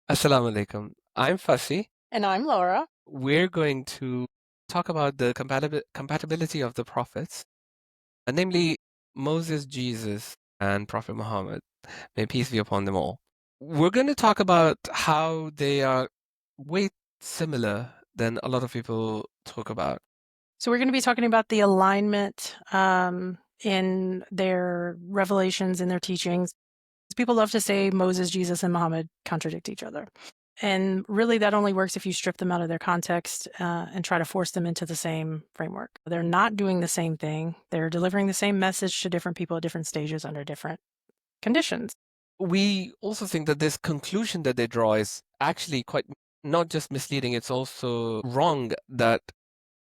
Assalamu alaikum. I'm Fasi. And I'm Laura. We're going to talk about the compatibility of the prophets, namely Moses, Jesus, and Prophet Muhammad. May peace be upon them all. We're going to talk about how they are way similar than a lot of people talk about. So we're going to be talking about the alignment in their revelations, in their teachings. People love to say Moses, Jesus, and Muhammad contradict each other. And really, that only works if you strip them out of their context and try to force them into the same framework. They're not doing the same thing. They're delivering the same message to different people at different stages under different conditions. We also think that this conclusion that they draw is actually quite not just misleading, it's also wrong that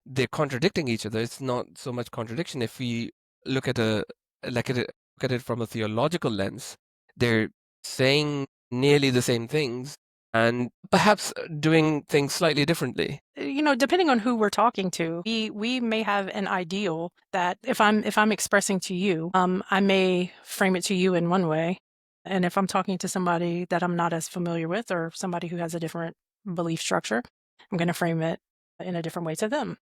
they're contradicting each other. It's not so much contradiction. If we look at look at it from a theological lens, they're saying nearly the same things and perhaps doing things slightly differently. Depending on who we're talking to, we may have an ideal that if I'm expressing to you, I may frame it to you in one way, and if I'm talking to somebody that I'm not as familiar with or somebody who has a different belief structure, I'm going to frame it in a different way to them.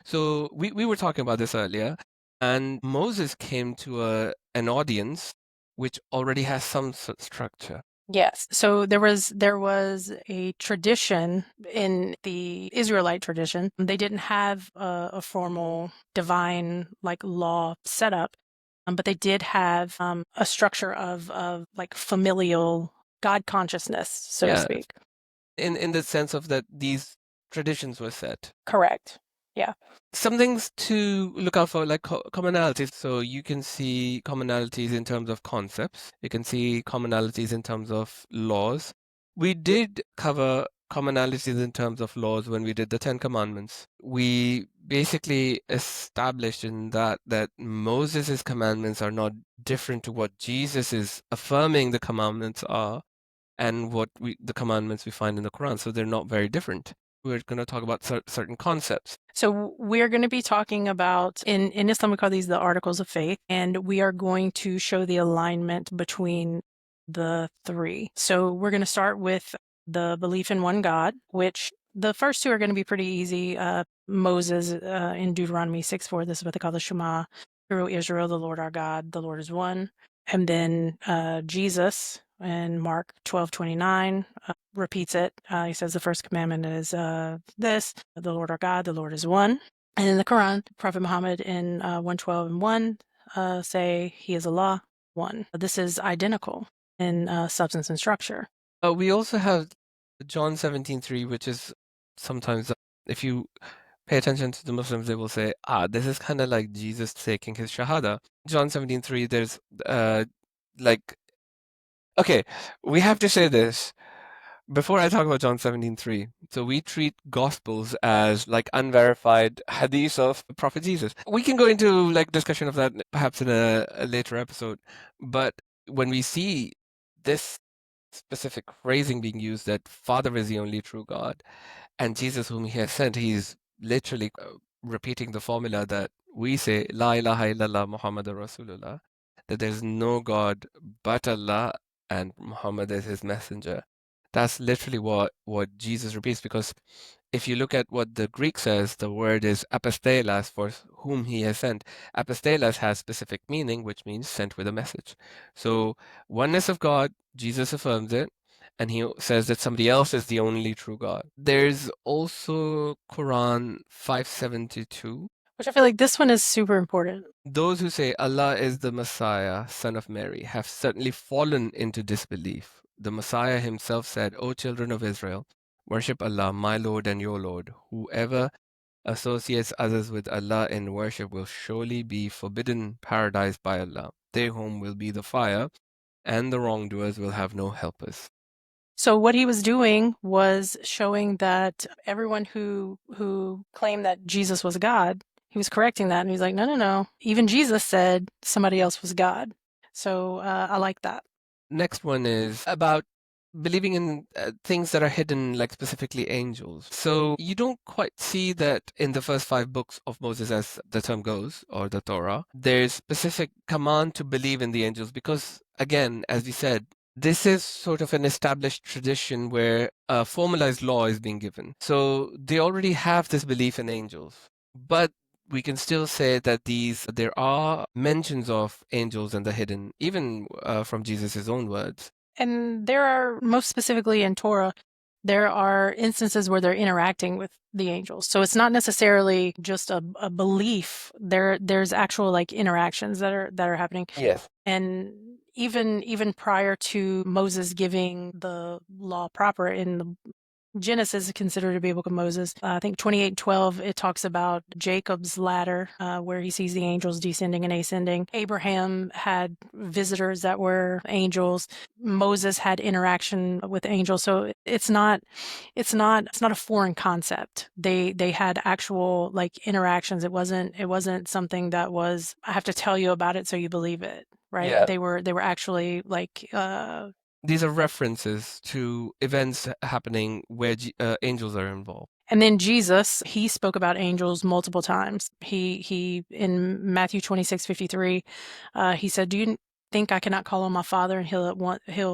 So we were talking about this earlier, and Moses came to an audience which already has some structure. Yes. So there was a tradition in the Israelite tradition. They didn't have a formal divine like law set up, but they did have a structure of like familial God consciousness, so to Yeah, speak. in the sense of that these traditions were set. Correct. Yeah. Some things to look out for, like commonalities. So you can see commonalities in terms of concepts. You can see commonalities in terms of laws. We did cover commonalities in terms of laws when we did the Ten Commandments. We basically established in that Moses' commandments are not different to what Jesus is affirming the commandments are and the commandments we find in the Quran. So they're not very different. We're going to talk about certain concepts. So we're going to be talking about in Islam we call these the articles of faith, and we are going to show the alignment between the three. So we're going to start with the belief in one God, which the first two are going to be pretty easy. Moses in Deuteronomy 6:4, this is what they call the Shema. Hear, O Israel, the Lord our God, the Lord is one. And then Jesus in Mark 12:29 repeats it. He says the first commandment is this: the Lord our God, the Lord is one. And in the Quran, Prophet Muhammad in 112 and 1 say he is Allah, one. This is identical in substance and structure. We also have John 17:3, which is sometimes, if you pay attention to the Muslims, they will say, this is kind of like Jesus taking his Shahada. John 17:3, there's like, okay, we have to say this. Before I talk about John 17:3, so we treat Gospels as like unverified hadiths of Prophet Jesus. We can go into like discussion of that perhaps in a later episode, but when we see this specific phrasing being used that Father is the only true God, and Jesus whom he has sent, he's literally repeating the formula that we say, La ilaha illallah Muhammadur Rasulullah, that there's no God but Allah and Muhammad is his messenger. That's literally what Jesus repeats, because if you look at what the Greek says, the word is apostelas, for whom he has sent. Apostelas has specific meaning, which means sent with a message. So oneness of God, Jesus affirms it, and he says that somebody else is the only true God. There's also Quran 572. Which I feel like this one is super important. Those who say Allah is the Messiah, son of Mary, have certainly fallen into disbelief. The Messiah himself said, O children of Israel, worship Allah, my Lord and your Lord. Whoever associates others with Allah in worship will surely be forbidden paradise by Allah. Their home will be the fire, and the wrongdoers will have no helpers. So what he was doing was showing that everyone who claimed that Jesus was God, he was correcting that, and he's like, no, no, no. Even Jesus said somebody else was God. So I like that. Next one is about believing in things that are hidden, like specifically angels. So you don't quite see that in the first 5 books of Moses, as the term goes, or the Torah. There's specific command to believe in the angels because, again, as we said, This is sort of an established tradition where a formalized law is being given. So they already have this belief in angels. But we can still say that there are mentions of angels in the hidden, even from Jesus' own words. And there are, most specifically in Torah, there are instances where they're interacting with the angels. So it's not necessarily just a belief. There's actual like interactions that are happening. Yes. And even prior to Moses giving the law proper in the Genesis is considered to be a book of Moses. I think 28:12, it talks about Jacob's ladder, where he sees the angels descending and ascending. Abraham had visitors that were angels. Moses had interaction with angels. So it's not a foreign concept. They had actual like interactions. It wasn't something that was, I have to tell you about it so you believe it, right? Yeah. They were actually like These are references to events happening where angels are involved. And then Jesus, he spoke about angels multiple times. He in Matthew 26:53, he said, "Do you think I cannot call on my Father, and he'll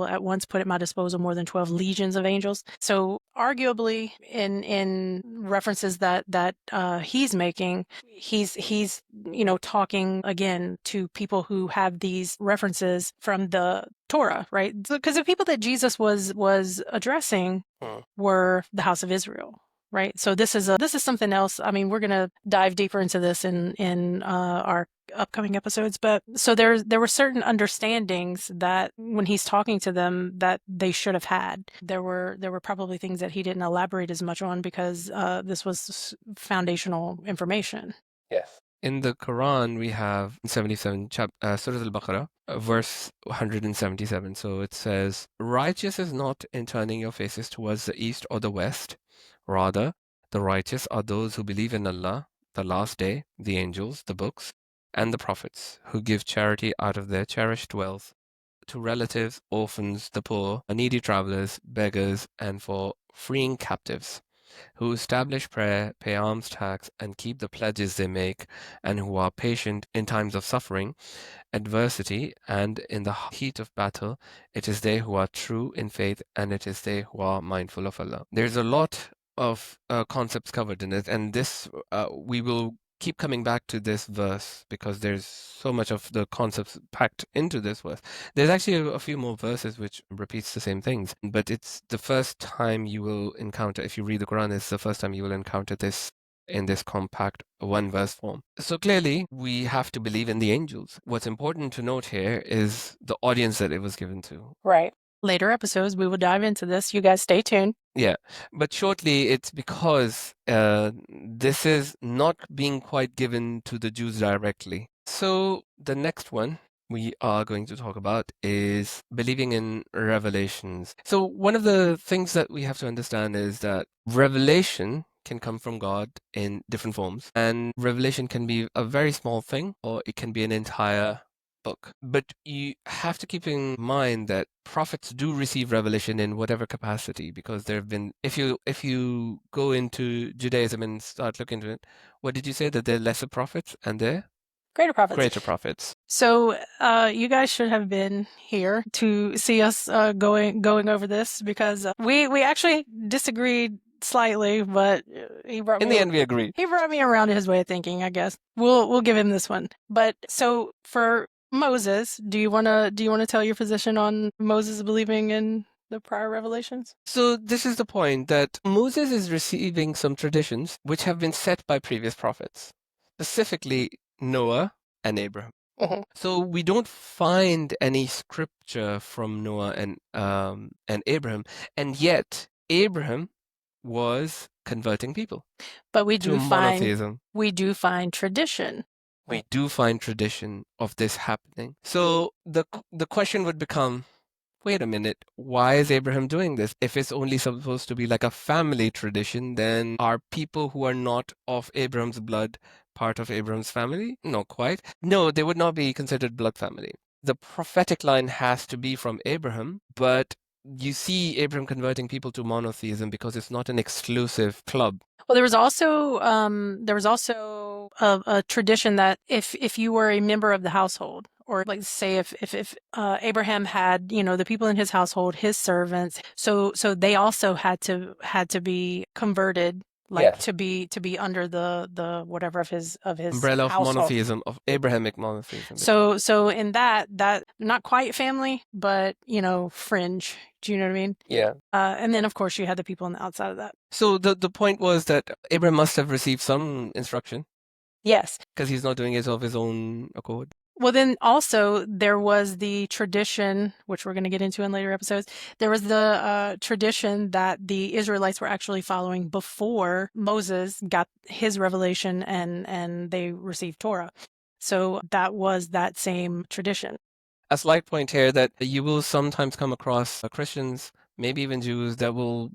at once put at my disposal more than 12 legions of angels?" So arguably, in references that he's making, he's talking again to people who have these references from the Torah, right? Because the people that Jesus was addressing were the house of Israel. Right. So this is something else. I mean, we're going to dive deeper into this in our upcoming episodes. But so there were certain understandings that when he's talking to them that they should have had. There were probably things that he didn't elaborate as much on because this was foundational information. Yes. In the Quran, we have 77, Surah Al-Baqarah, verse 177. So it says, "Righteous is not in turning your faces towards the east or the west. Rather, the righteous are those who believe in Allah, the last day, the angels, the books, and the prophets, who give charity out of their cherished wealth to relatives, orphans, the poor, needy travelers, beggars, and for freeing captives, who establish prayer, pay alms tax, and keep the pledges they make, and who are patient in times of suffering, adversity, and in the heat of battle. It is they who are true in faith, and it is they who are mindful of Allah." There's a lot of concepts covered in it, and this we will keep coming back to this verse because there's so much of the concepts packed into this verse. There's actually a few more verses which repeats the same things, but it's the first time you will encounter, if you read the Quran, it's the first time you will encounter this in this compact one verse form. So clearly, we have to believe in the angels. What's important to note here is the audience that it was given to. Right. Later episodes, we will dive into this. You guys stay tuned. Yeah, but shortly, it's because this is not being quite given to the Jews directly. So the next one we are going to talk about is believing in revelations. So one of the things that we have to understand is that revelation can come from God in different forms, and revelation can be a very small thing, or it can be an entire book. But you have to keep in mind that prophets do receive revelation in whatever capacity, because there have been, if you go into Judaism and start looking into it, what did you say, that they're lesser prophets and they're Greater prophets. greater prophets? So you guys should have been here to see us going over this because we actually disagreed slightly, but he brought In me the end, we agree. he brought me around to his way of thinking, I guess. We'll give him this one. But so for Moses, do you wanna tell your position on Moses believing in the prior revelations? So this is the point, that Moses is receiving some traditions which have been set by previous prophets, specifically Noah and Abraham. So we don't find any scripture from Noah and Abraham, and yet Abraham was converting people But we to do find monotheism. tradition. We do find tradition of this happening. So the question would become, wait a minute, why is Abraham doing this? If it's only supposed to be like a family tradition, then are people who are not of Abraham's blood part of Abraham's family? Not quite. No, they would not be considered blood family. The prophetic line has to be from Abraham, but you see Abraham converting people to monotheism because it's not an exclusive club. Well, there was also a tradition that if you were a member of the household or like say if Abraham had, the people in his household, his servants, so they also had to be converted, like Yes. to be under the whatever of his Umbrella of household. monotheism, of Abrahamic monotheism, basically. So in that not quite family, but fringe. Do you know what I mean? Yeah. And then of course you had the people on the outside of that. So the point was that Abraham must have received some instruction Yes. because he's not doing it of his own accord. Well, then also there was the tradition, which we're going to get into in later episodes. There was the tradition that the Israelites were actually following before Moses got his revelation and they received Torah. So that was that same tradition. A slight point here that you will sometimes come across Christians, maybe even Jews, that will,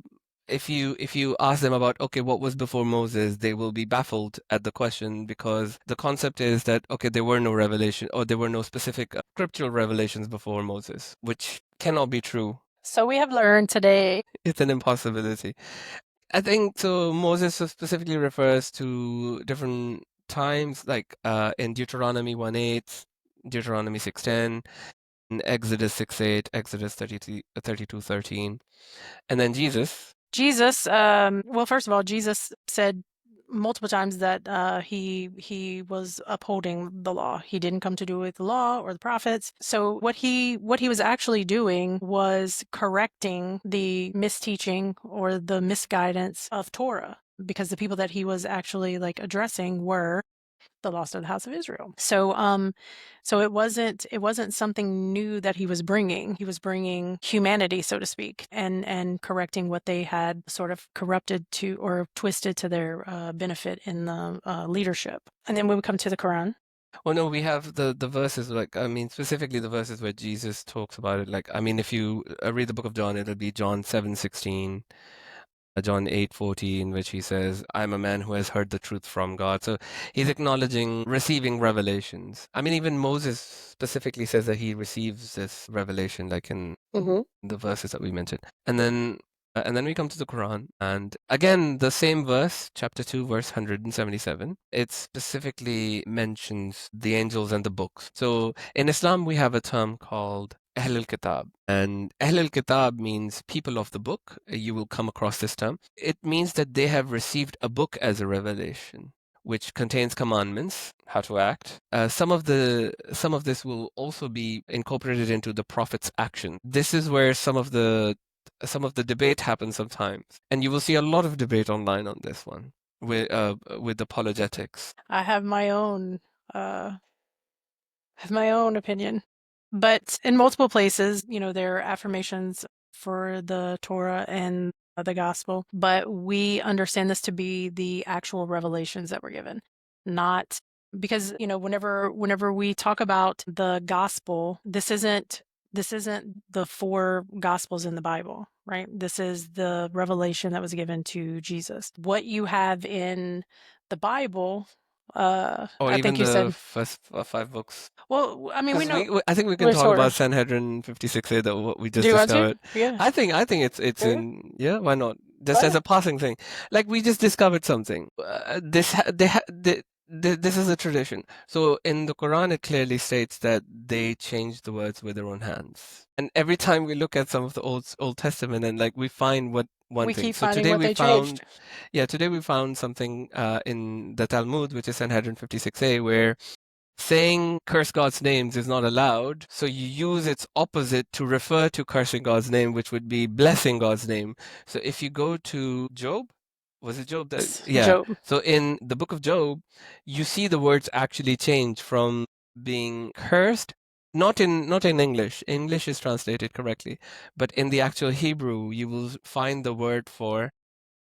if you ask them about, okay, what was before Moses, they will be baffled at the question because the concept is that, okay, there were no revelation or there were no specific scriptural revelations before Moses, which cannot be true. So we have learned today. It's an impossibility. I think so. Moses specifically refers to different times, like in Deuteronomy 1:8, Deuteronomy 6:10, in Exodus 6:8, Exodus 32:13, and then Jesus. Jesus, well, first of all, Jesus said multiple times that he was upholding the law. He didn't come to do with the law or the prophets. So what he was actually doing was correcting the misteaching or the misguidance of Torah, because the people that he was actually like addressing were the lost of the house of Israel. So it wasn't something new that he was bringing. He was bringing humanity, so to speak, and correcting what they had sort of corrupted to or twisted to their benefit in the leadership. And then when we come to the Quran. Well, no, we have the verses, like, I mean, specifically the verses where Jesus talks about it. Like, I mean, if you read the book of John, it'll be John 7:16. John 8:14, which he says, I'm a man who has heard the truth from God. So he's acknowledging receiving revelations. I mean, even Moses specifically says that he receives this revelation, like in the verses that we mentioned. And then we come to the Quran, and again, the same verse, chapter 2, verse 177, it specifically mentions the angels and the books. So in Islam, we have a term called Ahl al-Kitab. And Ahl al-Kitab means people of the book. You will come across this term. It means that they have received a book as a revelation, which contains commandments, how to act. Some of this will also be incorporated into the prophet's action. This is where some of the debate happens sometimes, and you will see a lot of debate online on this one with apologetics. I have my own opinion. But in multiple places, there are affirmations for the Torah and the gospel, but we understand this to be the actual revelations that were given, not because, whenever we talk about the gospel, this isn't the four gospels in the Bible, right? This is the revelation that was given to Jesus. What you have in the Bible, Or I even think you the said, first five books. well, I mean, we Because know I think we can we're talk sort about of. Sanhedrin 56A, that what we Do just you want to? discovered. Yeah. I think it's Yeah. in, yeah, why not? Just Why as not? a passing thing. Like, we just discovered something. This is a tradition. So in the Quran, it clearly states that they changed the words with their own hands. And every time we look at some of the Old Testament, and like we find one We thing. keep So finding today what we they changed. found, yeah, today we found something in the Talmud, which is Sanhedrin 56A, where saying curse God's names is not allowed, so you use its opposite to refer to cursing God's name, which would be blessing God's name. So if you go to Job, was it Job that, Yes, yeah. Job. So in the book of Job, you see the words actually change from being cursed, not in English. English is translated correctly, but in the actual Hebrew, you will find the word for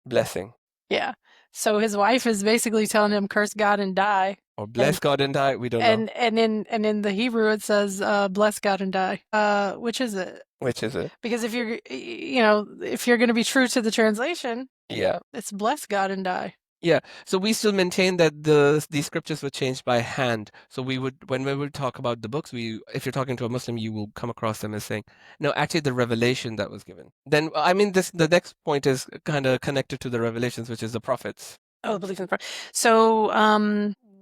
blessing Yeah. So his wife is basically telling him curse God and die. or And bless God and die. We don't know. and in the Hebrew it says bless God and die. Which is it? Which is it? Because if you're going to be true to the translation, Yeah. it's bless God and die. Yeah, so we still maintain that these scriptures were changed by hand. So when we would talk about the books, if you're talking to a Muslim, you will come across them as saying, no, actually the revelation that was given. Then, I mean, the next point is kind of connected to the revelations, which is the prophets. Oh, belief in the So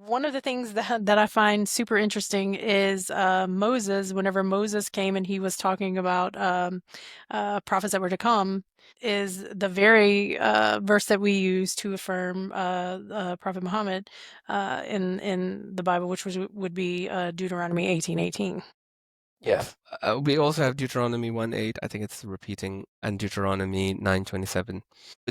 One of the things that I find super interesting is Moses, whenever Moses came and he was talking about prophets that were to come, is the very verse that we use to affirm Prophet Muhammad in the Bible, which would be Deuteronomy 18:18. Yes. We also have Deuteronomy 1:8. I think it's repeating, and Deuteronomy 9:27.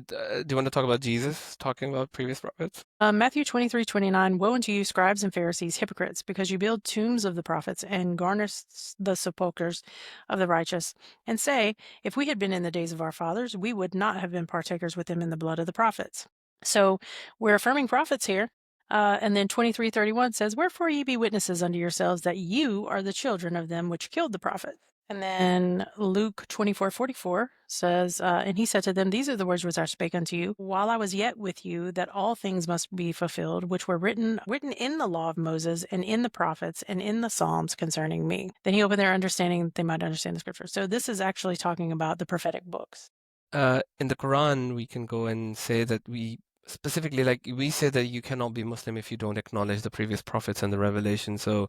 Do you want to talk about Jesus talking about previous prophets? Matthew 23:29, Woe unto you, scribes and Pharisees, hypocrites, because you build tombs of the prophets and garnish the sepulchres of the righteous, and say, If we had been in the days of our fathers, we would not have been partakers with them in the blood of the prophets. So we're affirming prophets here. And then 23:31 says, Wherefore ye be witnesses unto yourselves that you are the children of them which killed the prophets. And then Luke 24:44 says, And he said to them, These are the words which I spake unto you, while I was yet with you, that all things must be fulfilled, which were written in the law of Moses, and in the prophets, and in the Psalms concerning me. Then he opened their understanding that they might understand the scripture. So this is actually talking about the prophetic books. In the Quran, we can go and say that we specifically, like, we say that you cannot be Muslim if you don't acknowledge the previous prophets and the revelation. So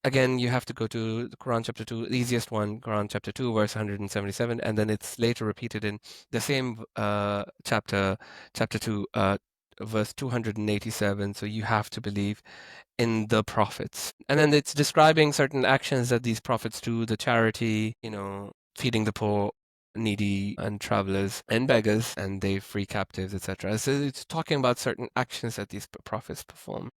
again, you have to go to the Quran chapter 2, the easiest one, Quran chapter 2, verse 177, and then it's later repeated in the same chapter 2, verse 287. So you have to believe in the prophets. And then it's describing certain actions that these prophets do, the charity, feeding the poor, needy, and travelers, and beggars, and they free captives, etc. So it's talking about certain actions that these prophets perform.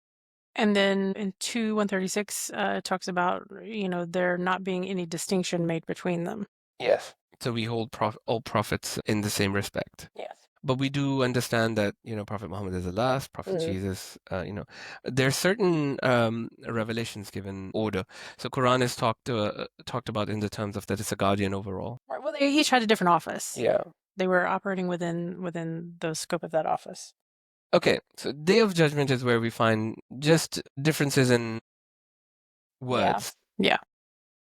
And then in 2:136, it talks about, there not being any distinction made between them. Yes. So we hold all prophets in the same respect. Yes. But we do understand that, Prophet Muhammad is the last, Prophet Jesus, there are certain revelations given order. So Quran is talked about in the terms of that it's a guardian overall. Right. Well, they each had a different office. Yeah. They were operating within the scope of that office. Okay, so Day of Judgment is where we find just differences in words. Yeah.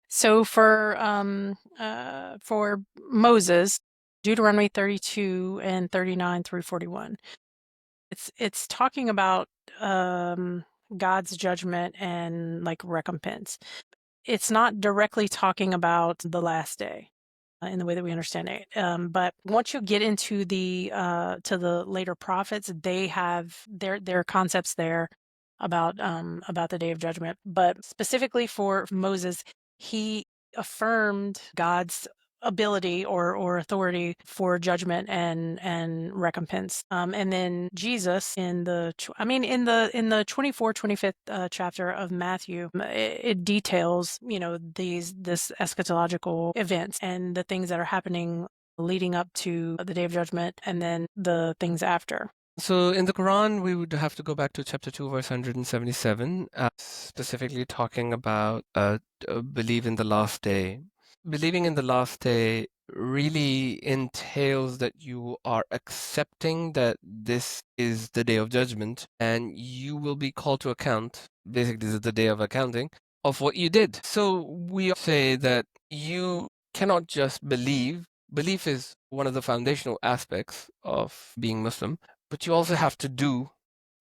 So for Moses, Deuteronomy 32 and 39 through 41, it's talking about God's judgment and like recompense. It's not directly talking about the last day in the way that we understand it. But once you get into the to the later prophets, they have their concepts there about the day of judgment. But specifically for Moses, he affirmed God's ability or authority for judgment and recompense. And then Jesus in the 24 25th chapter of Matthew, it details this eschatological events and the things that are happening leading up to the day of judgment and then the things after. So in the Quran, we would have to go back to chapter 2, verse 177, specifically talking about believe in the last day. Believing in the last day really entails that you are accepting that this is the day of judgment and you will be called to account. Basically, this is the day of accounting of what you did. So we say that you cannot just believe. Belief is one of the foundational aspects of being Muslim, but you also have to do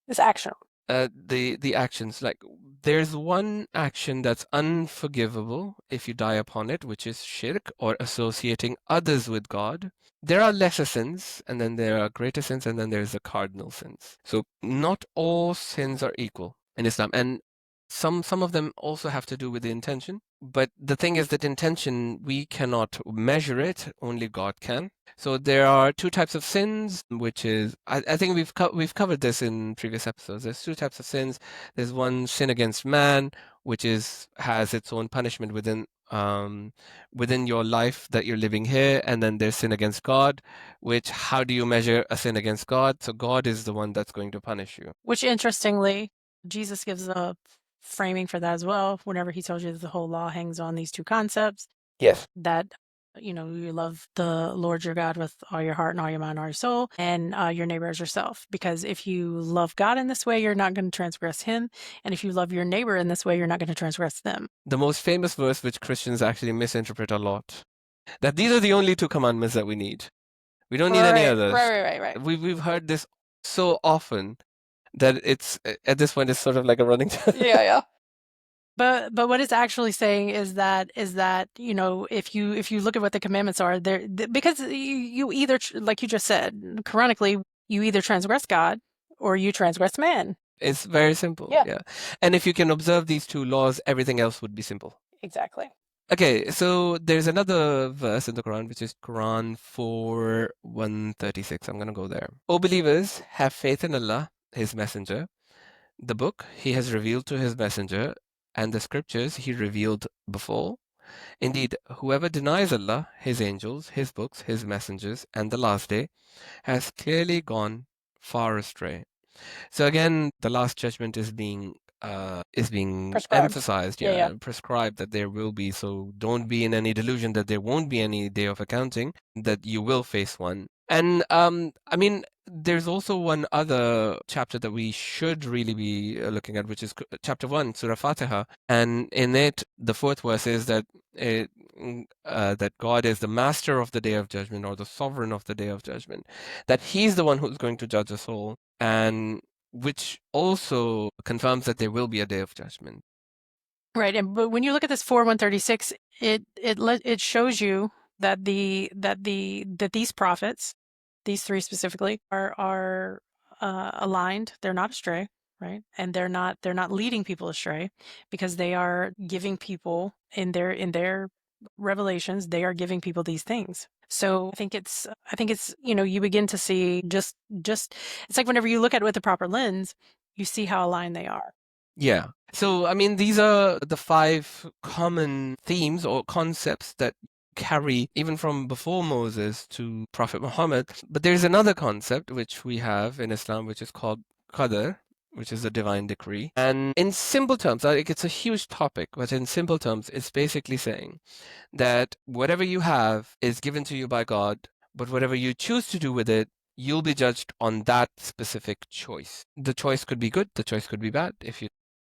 This action. the actions. Like there's one action that's unforgivable if you die upon it, which is shirk or associating others with God. There are lesser sins, and then there are greater sins, and then there's the cardinal sins. So not all sins are equal in Islam, and some of them also have to do with the intention. But the thing is that intention, we cannot measure it, only God can. So there are two types of sins, which is I think we've covered this in previous episodes. There's two types of sins. There's one sin against man, which has its own punishment within your life that you're living here, and then there's sin against God, which how do you measure a sin against God? So God is the one that's going to punish you. Which interestingly, Jesus gives a framing for that as well, whenever he tells you that the whole law hangs on these two concepts. Yes. That you love the Lord your God with all your heart and all your mind, all your soul, and your neighbor as yourself. Because if you love God in this way, you're not going to transgress him. And if you love your neighbor in this way, you're not going to transgress them. The most famous verse, which Christians actually misinterpret a lot, that these are the only two commandments that we need. We don't need any others. Right. We've heard this so often, that it's at this point it's sort of like a running. Yeah. But what it's actually saying is that if you look at what the commandments are because you either like you just said Quranically you either transgress God or you transgress man. It's very simple, Yeah, yeah. And if you can observe these two laws, everything else would be simple. exactly. Okay, so there's another verse in the Quran, which is Quran 4:136. I'm going to go there. O believers, have faith in Allah, His Messenger, the book He has revealed to His Messenger, and the scriptures He revealed before. Indeed, whoever denies Allah, His angels, His books, His messengers, and the last day has clearly gone far astray. So again, the last judgment is being Prescribed. emphasized, Yeah, yeah. prescribed that there will be. So don't be in any delusion that there won't be any day of accounting, that you will face one. And I mean, there's also one other chapter that we should really be looking at, which is chapter 1, Surah Fatiha. And in it, the fourth verse is that that God is the master of the day of judgment, or the sovereign of the day of judgment, that He's the one who's going to judge us all, and which also confirms that there will be a day of judgment. Right, but when you look at this 4:136, it shows you that these prophets, these three specifically, are aligned. They're not astray, right? And they're not leading people astray, because they are giving people in their revelations, they are giving people these things. So I think it's you begin to see just it's like whenever you look at it with the proper lens, you see how aligned they are. Yeah. So, I mean, these are the 5 common themes or concepts that carry even from before Moses to Prophet Muhammad. But there's another concept which we have in Islam, which is called Qadr, which is a divine decree. And in simple terms, like it's a huge topic, but in simple terms, it's basically saying that whatever you have is given to you by God, but whatever you choose to do with it, you'll be judged on that specific choice. The choice could be good, the choice could be bad. If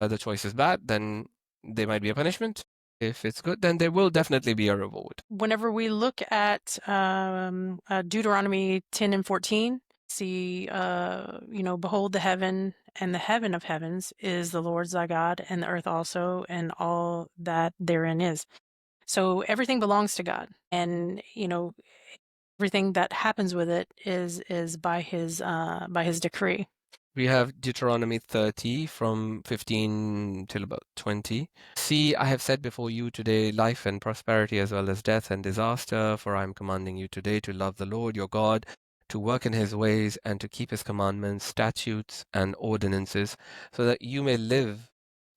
the choice is bad, then there might be a punishment. If it's good, then there will definitely be a reward. Whenever we look at Deuteronomy 10 and 14, see, behold, the heaven and the heaven of heavens is the Lord's thy God, and the earth also, and all that therein is. So everything belongs to God, and everything that happens with it is by his decree. We have Deuteronomy 30 from 15 till about 20. See, I have set before you today life and prosperity, as well as death and disaster, for I am commanding you today to love the Lord your God, to work in his ways, and to keep his commandments, statutes, and ordinances, so that you may live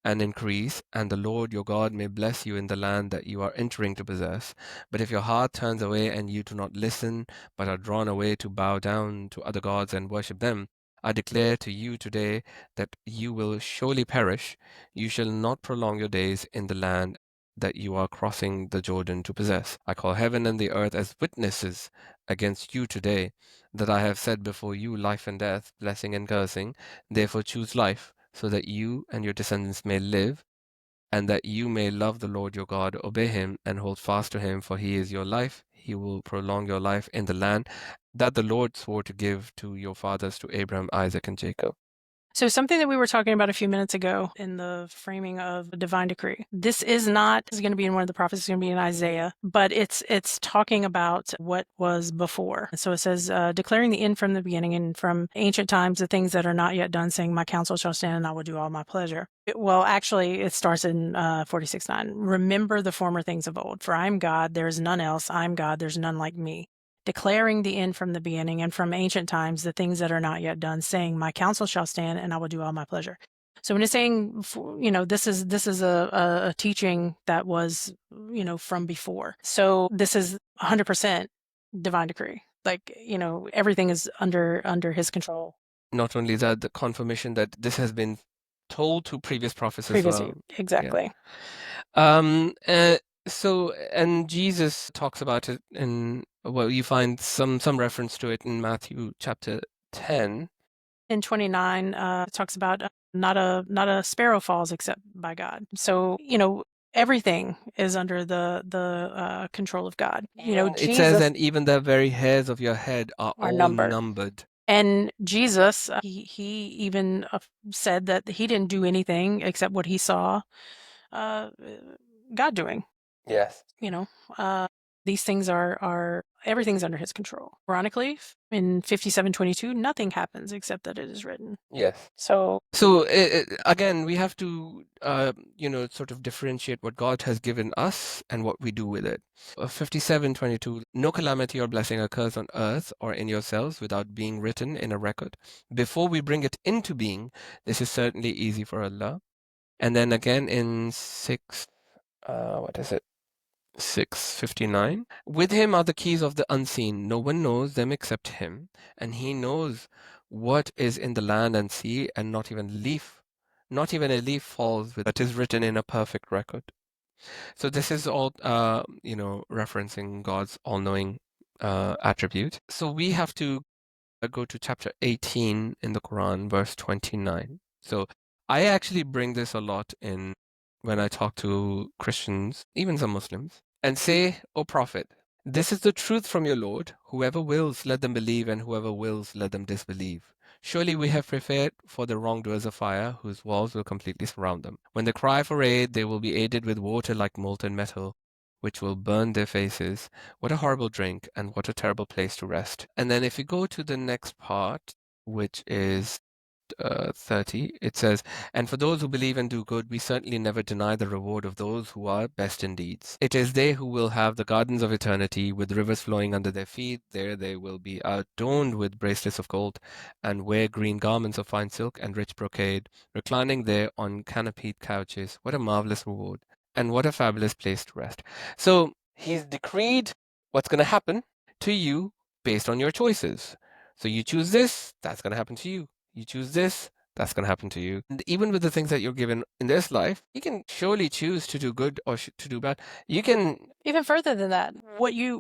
and increase, and the Lord your God may bless you in the land that you are entering to possess. But if your heart turns away and you do not listen, but are drawn away to bow down to other gods and worship them, I declare to you today that you will surely perish. You shall not prolong your days in the land that you are crossing the Jordan to possess. I call heaven and the earth as witnesses against you today, that I have set before you life and death, blessing and cursing. Therefore choose life, so that you and your descendants may live, and that you may love the Lord your God, obey him, and hold fast to him, for he is your life. He will prolong your life in the land that the Lord swore to give to your fathers, to Abraham, Isaac, and Jacob. So something that we were talking about a few minutes ago in the framing of a divine decree. This is going to be in one of the prophets, it's going to be in Isaiah, but it's talking about what was before. So it says, declaring the end from the beginning and from ancient times, the things that are not yet done, saying, my counsel shall stand and I will do all my pleasure. Well, actually, it starts in 46:9. Remember the former things of old, for I am God, there is none else. I am God, there's none like me, declaring the end from the beginning and from ancient times, the things that are not yet done, saying, my counsel shall stand and I will do all my pleasure. So when it's saying, this is a teaching that was, from before. So this is 100% divine decree. Like, everything is under his control. Not only that, the confirmation that this has been told to previous prophets as Previously, well. exactly. Um, uh, and Jesus talks about it well, you find some reference to it in Matthew chapter 10. In 29, it talks about not a sparrow falls except by God. So, everything is under the control of God. It says, Jesus and even the very hairs of your head are are all numbered. numbered. And Jesus, he even said that he didn't do anything except what he saw God doing. Yes. You know, these things are everything's under his control. Ironically, in 57:22, nothing happens except that it is written. Yes. So So again, we have to, sort of differentiate what God has given us and what we do with it. 57:22, no calamity or blessing occurs on earth or in yourselves without being written in a record. Before we bring it into being, this is certainly easy for Allah. And then again in 6:59. With him are the keys of the unseen. No one knows them except him, and he knows what is in the land and sea, and not even a leaf falls with that is written in a perfect record. So this is all, referencing God's all-knowing attribute. So we have to go to chapter 18 in the Quran, verse 29. So I actually bring this a lot in when I talk to Christians, even some Muslims, and say, O Prophet, this is the truth from your Lord. Whoever wills, let them believe, and whoever wills, let them disbelieve. Surely we have prepared for the wrongdoers a fire whose walls will completely surround them. When they cry for aid, they will be aided with water like molten metal, which will burn their faces. What a horrible drink, and what a terrible place to rest. And then if you go to the next part, which is 30, it says, and for those who believe and do good, we certainly never deny the reward of those who are best in deeds. It is they who will have the gardens of eternity with rivers flowing under their feet. There they will be adorned with bracelets of gold and wear green garments of fine silk and rich brocade, reclining there on canopied couches. What a marvelous reward, and what a fabulous place to rest. So he's decreed what's going to happen to you based on your choices. So you choose this, that's going to happen to you. You choose this, that's going to happen to you. And even with the things that you're given in this life, you can surely choose to do good or to do bad. You can, even further than that, what you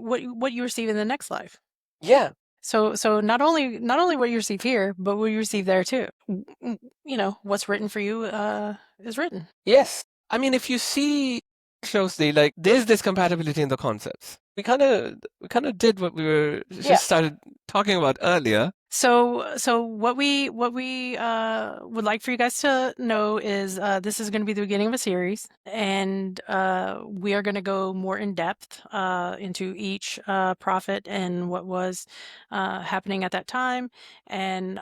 receive in the next life. yeah, So not only what you receive here, but what you receive there too. You know, what's written for you is written. yes. I mean, if you see closely, like there's this compatibility in the concepts. We kind of did what we were just started talking about earlier. So what we would like for you guys to know is this is going to be the beginning of a series, and we are going to go more in depth into each prophet and what was happening at that time, and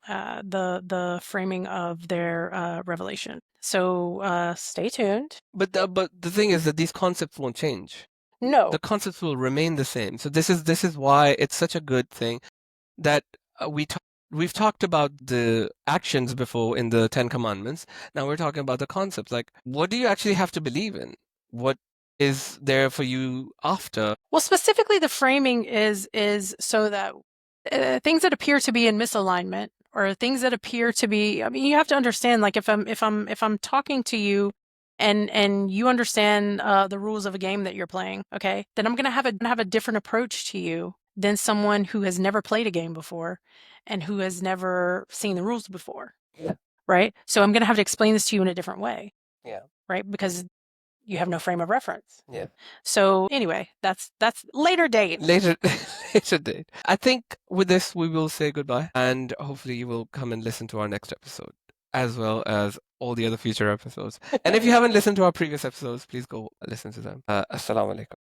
the framing of their revelation. So stay tuned. But the thing is that these concepts won't change. No. The concepts will remain the same. So this is why it's such a good thing that we've talked about the actions before in the Ten Commandments. Now we're talking about the concepts. Like, what do you actually have to believe in? What is there for you after? Well, specifically, the framing is so that things that appear to be in misalignment or things that appear to be. I mean, you have to understand. Like, if I'm talking to you, and you understand the rules of a game that you're playing, okay, then I'm gonna have a different approach to you than someone who has never played a game before and who has never seen the rules before. Yeah. Right. So I'm gonna have to explain this to you in a different way. Yeah. Right, because you have no frame of reference. Yeah. So anyway, that's later date. Later date. I think with this we will say goodbye, and hopefully you will come and listen to our next episode as well as all the other future episodes. And if you haven't listened to our previous episodes, please go listen to them. Assalamu alaikum.